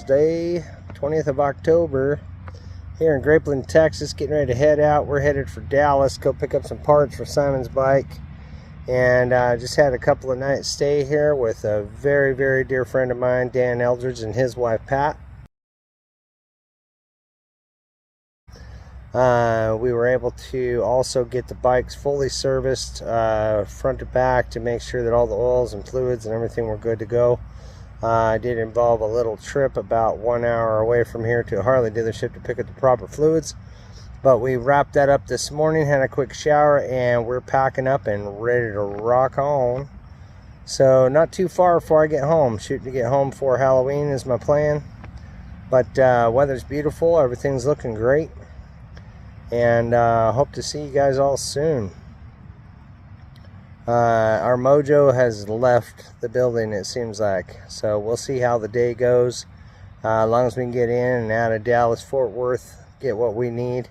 Day, 20th of October, here in Grapeland, Texas, getting ready to head out. We're headed for Dallas, go pick up some parts for Simon's bike. And just had a couple of nights stay here with a very, very dear friend of mine, Dan Eldridge, and his wife, Pat. We were able to also get the bikes fully serviced front to back to make sure that all the oils and fluids and everything were good to go. It did involve a little trip about 1 hour away from here to a Harley dealership to pick up the proper fluids. But we wrapped that up this morning, had a quick shower, and we're packing up and ready to rock on. So not too far before I get home. Shooting to get home for Halloween is my plan. But weather's beautiful, everything's looking great. And hope to see you guys all soon. Our mojo has left the building, it seems like, so we'll see how the day goes. As long as we can get in and out of Dallas Fort Worth, get what we need,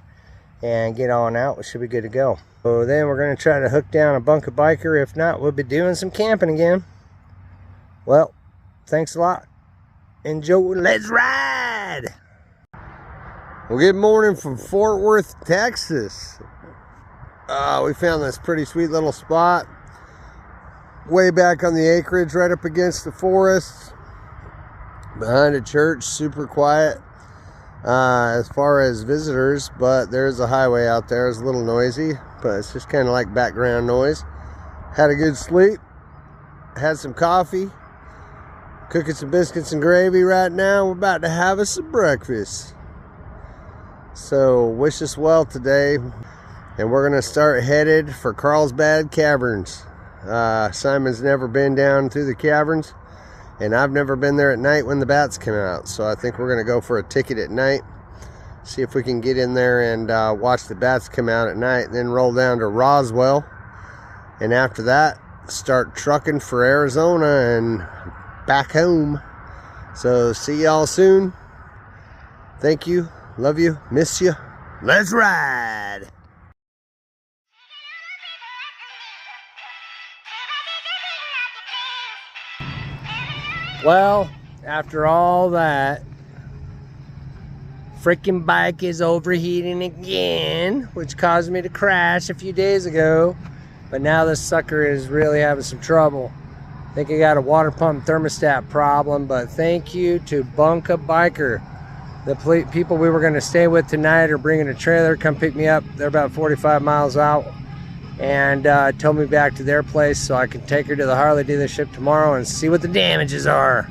and get on out, we should be good to go. So then we're going to try to hook down a Bunka biker. If not, we'll be doing some camping again. Well, thanks a lot. Enjoy. Let's ride. Well, good morning from Fort Worth, Texas. We found this pretty sweet little spot way back on the acreage, right up against the forest, behind a church. Super quiet as far as visitors, but there's a highway out there. It's a little noisy, but it's just kind of like background noise. Had a good sleep, had some coffee, cooking some biscuits and gravy right now. We're about to have us some breakfast. So wish us well today, and we're gonna start headed for Carlsbad Caverns. Simon's never been down through the caverns, and I've never been there at night when the bats come out, so I think we're gonna go for a ticket at night, see if we can get in there and watch the bats come out at night, then roll down to Roswell, and after that start trucking for Arizona and back home. So see y'all soon. Thank you, love you, miss you. Let's ride. Well, after all that, freaking bike is overheating again, which caused me to crash a few days ago. But now this sucker is really having some trouble. I think I got a water pump thermostat problem, but thank you to Bunka Biker. The people we were going to stay with tonight are bringing a trailer, come pick me up. They're about 45 miles out, and told me back to their place so I can take her to the Harley dealership tomorrow and see what the damages are.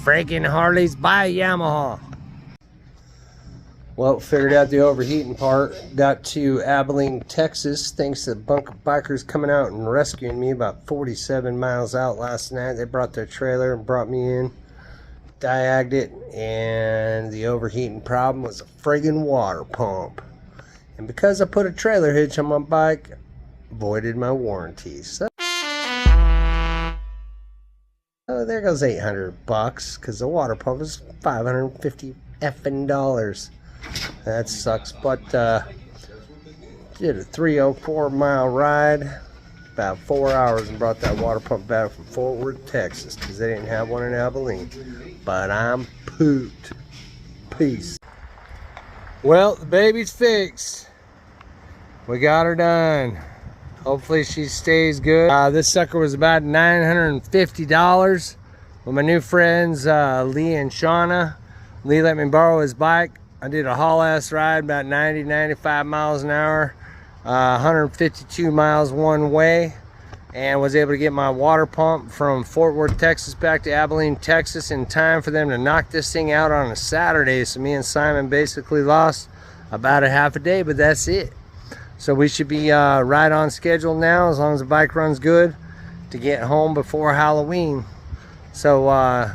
Freaking Harleys by Yamaha. Well, figured out the overheating part. Got to Abilene, Texas, thanks to Bunka Bikers coming out and rescuing me about 47 miles out last night. They brought their trailer and brought me in, diagged it, and the overheating problem was a friggin' water pump. And because I put a trailer hitch on my bike, voided my warranty. So there goes $800, because the water pump is $550 effing. That sucks. But did a 304 mile ride, about 4 hours, and brought that water pump back from Fort Worth, Texas, because they didn't have one in Abilene. But I'm pooped. Peace. Well, the baby's fixed. We got her done. Hopefully she stays good. This sucker was about $950 with my new friends Lee and Shauna. Lee let me borrow his bike. I did a haul-ass ride, about 90-95 miles an hour, 152 miles one way, and was able to get my water pump from Fort Worth, Texas back to Abilene, Texas in time for them to knock this thing out on a Saturday. So me and Simon basically lost about a half a day, but that's it. So we should be right on schedule now, as long as the bike runs good, to get home before Halloween. So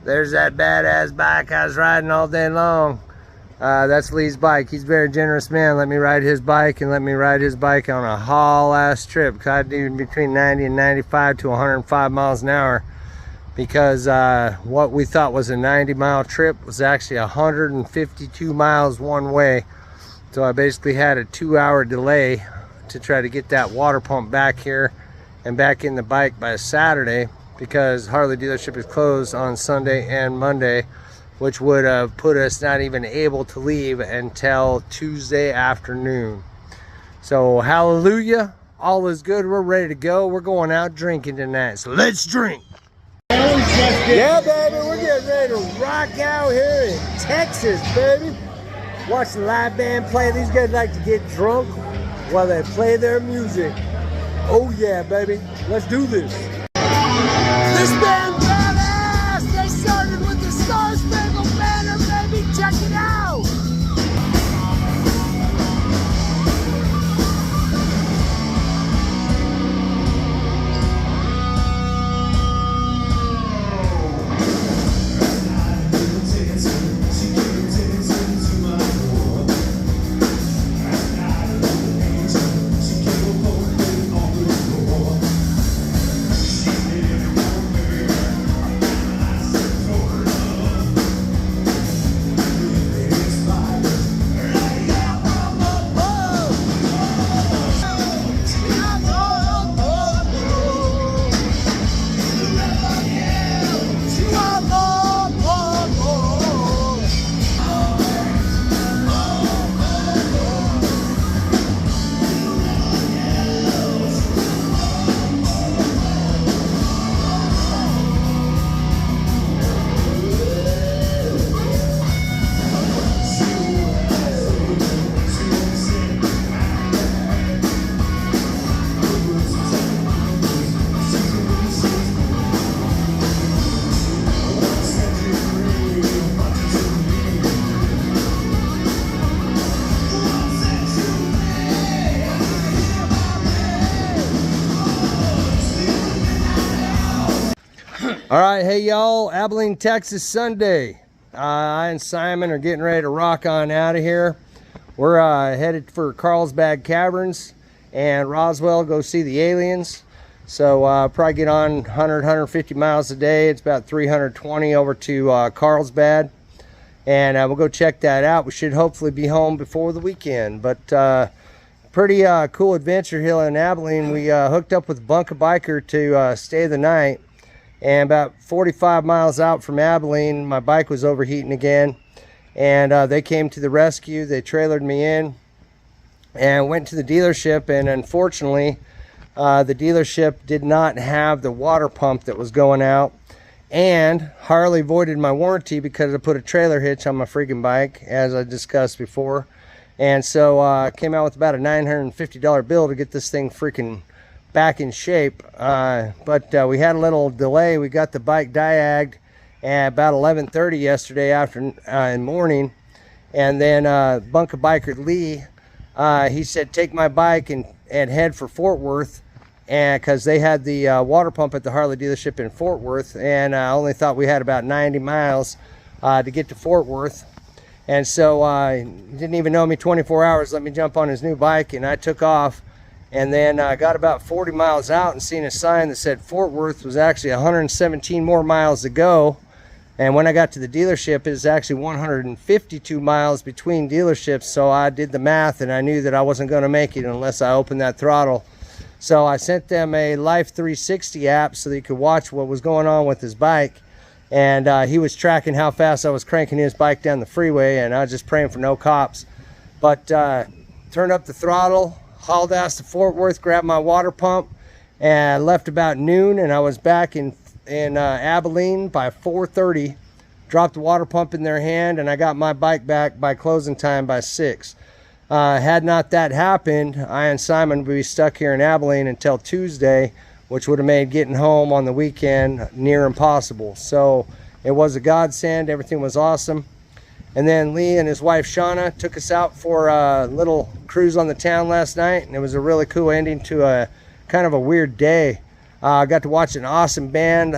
there's that badass bike I was riding all day long. That's Lee's bike. He's a very generous man. Let me ride his bike, and let me ride his bike on a haul-ass trip, because I do between 90 and 95 to 105 miles an hour, because what we thought was a 90-mile trip was actually 152 miles one way. So I basically had a 2-hour delay to try to get that water pump back here and back in the bike by Saturday. because Harley dealership is closed on Sunday and Monday, which would have put us not even able to leave until Tuesday afternoon. So hallelujah, all is good. We're ready to go. We're going out drinking tonight, so let's drink. Yeah, baby, we're getting ready to rock out here in Texas, baby. Watch the live band play. These guys like to get drunk while they play their music. Oh yeah, baby, let's do this. This band badass. They started with the Star Spangled Banner, baby. Check it out. All right, hey y'all, Abilene, Texas, Sunday. I and Simon are getting ready to rock on out of here. We're headed for Carlsbad Caverns and Roswell, go see the aliens. So probably get on 100, 150 miles a day. It's about 320 over to Carlsbad. And we'll go check that out. We should hopefully be home before the weekend. But pretty cool adventure here in Abilene. We hooked up with Bunker Biker to stay the night. And about 45 miles out from Abilene, my bike was overheating again. And they came to the rescue. They trailered me in and went to the dealership. And unfortunately, the dealership did not have the water pump that was going out. And Harley voided my warranty because I put a trailer hitch on my freaking bike, as I discussed before. And so I came out with about a $950 bill to get this thing freaking back in shape. But we had a little delay. We got the bike diagged at about 11:30 yesterday afternoon morning. And then Bunker Biker Lee, he said, take my bike and head for Fort Worth. And because they had the water pump at the Harley dealership in Fort Worth, and I only thought we had about 90 miles to get to Fort Worth. And so he didn't even know me 24 hours, let me jump on his new bike, and I took off. And then I got about 40 miles out and seen a sign that said Fort Worth was actually 117 more miles to go. And when I got to the dealership, it was actually 152 miles between dealerships. So I did the math and I knew that I wasn't going to make it unless I opened that throttle. So I sent them a Life 360 app so they could watch what was going on with his bike. And he was tracking how fast I was cranking his bike down the freeway, and I was just praying for no cops. But turned up the throttle, hauled ass to Fort Worth, grabbed my water pump, and left about noon, and I was back in Abilene by 4:30. Dropped the water pump in their hand, and I got my bike back by closing time by 6. Had not that happened, I and Simon would be stuck here in Abilene until Tuesday, which would have made getting home on the weekend near impossible. So it was a godsend. Everything was awesome. And then Lee and his wife Shauna took us out for a little cruise on the town last night, and it was a really cool ending to a kind of a weird day. I got to watch an awesome band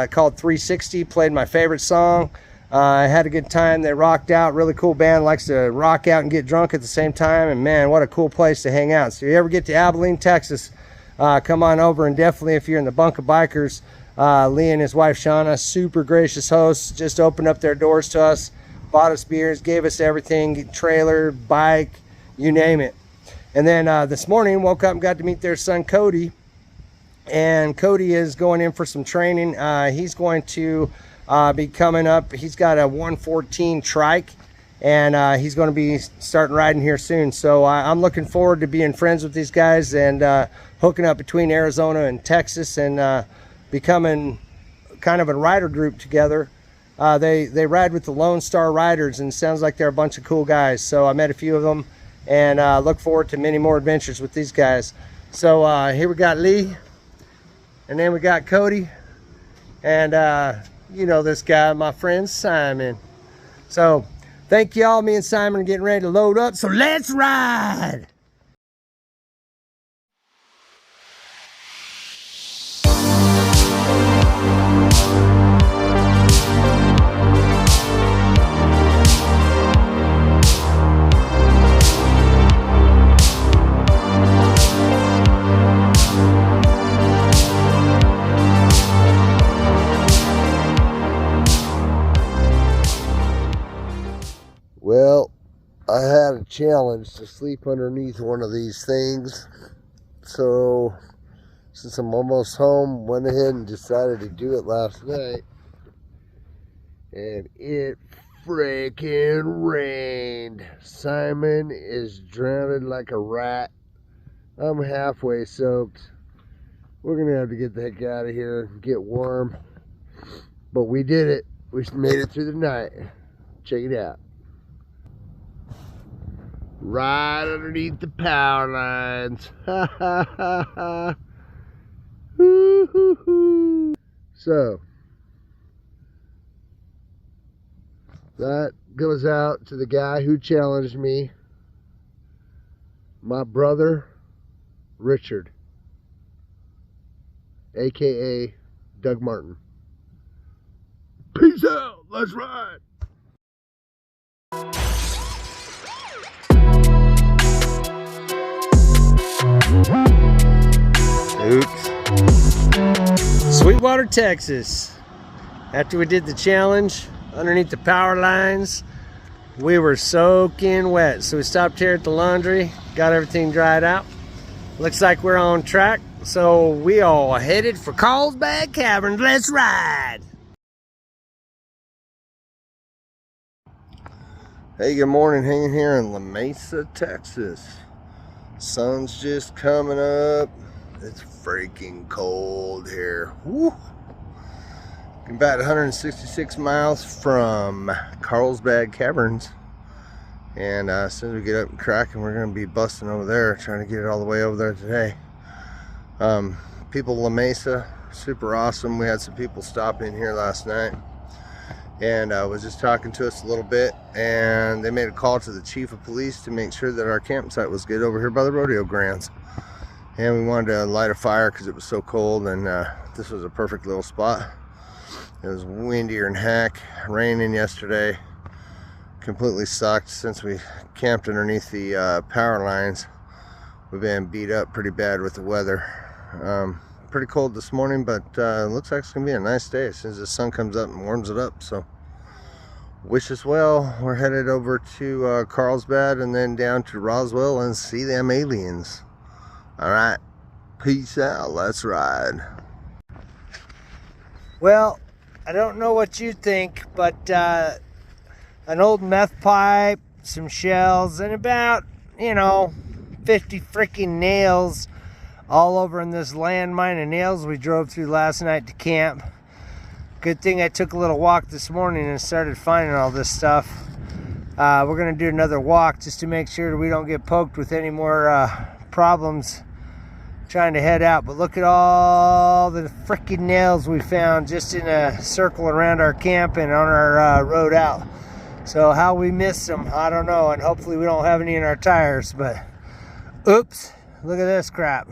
called 360, played my favorite song. I had a good time. They rocked out. Really cool band, likes to rock out and get drunk at the same time, and man, what a cool place to hang out. So if you ever get to Abilene, Texas, come on over, and definitely if you're in the Bunker Bikers, Lee and his wife Shauna, super gracious hosts, just opened up their doors to us, bought us beers, gave us everything, trailer, bike, you name it. And then this morning, woke up and got to meet their son Cody. and Cody is going in for some training. He's going to be coming up. He's got a 114 trike, and he's going to be starting riding here soon. So I'm looking forward to being friends with these guys and hooking up between Arizona and Texas, and becoming kind of a rider group together. They ride with the Lone Star Riders, and it sounds like they're a bunch of cool guys. So I met a few of them, and look forward to many more adventures with these guys. So here we got Lee, and then we got Cody, and you know this guy, my friend Simon. So thank y'all. Me and Simon are getting ready to load up, so let's ride. Well, I had a challenge to sleep underneath one of these things, so since I'm almost home, went ahead and decided to do it last night, and it freaking rained. Simon is drowning like a rat. I'm halfway soaked. We're gonna have to get the heck out of here and get warm, but we did it. We made it through the night. Check it out. Right underneath the power lines. Ha ha ha ha. Hoo hoo hoo. So that goes out to the guy who challenged me, my brother Richard, aka Doug Martin. Peace out. Let's ride. Oops. Sweetwater, Texas. After we did the challenge underneath the power lines, we were soaking wet. So we stopped here at the laundry, got everything dried out. Looks like we're on track. So we all headed for Carlsbad Caverns. Let's ride. Hey, good morning. Hanging here in La Mesa, Texas. Sun's just coming up. It's freaking cold here. Woo. About 166 miles from Carlsbad Caverns, and as soon as we get up and cracking, we're going to be busting over there, trying to get it all the way over there today. People, La Mesa, super awesome. We had some people stop in here last night, and was just talking to us a little bit, and they made a call to the chief of police to make sure that our campsite was good over here by the rodeo grounds. And we wanted to light a fire because it was so cold, and this was a perfect little spot. It was windier than heck, raining yesterday, completely sucked. Since we camped underneath the power lines, we've been beat up pretty bad with the weather. Pretty cold this morning, but looks like it's gonna be a nice day as soon as the sun comes up and warms it up. So wish us well. We're headed over to Carlsbad and then down to Roswell and see them aliens. All right, peace out. Let's ride. Well, I don't know what you think, but an old meth pipe, some shells, and about, 50 freaking nails all over in this landmine of nails we drove through last night to camp. Good thing I took a little walk this morning and started finding all this stuff. We're going to do another walk just to make sure we don't get poked with any more problems trying to head out. But look at all the freaking nails we found just in a circle around our camp and on our road out. So how we missed them, I don't know, and hopefully we don't have any in our tires. But oops, look at this crap.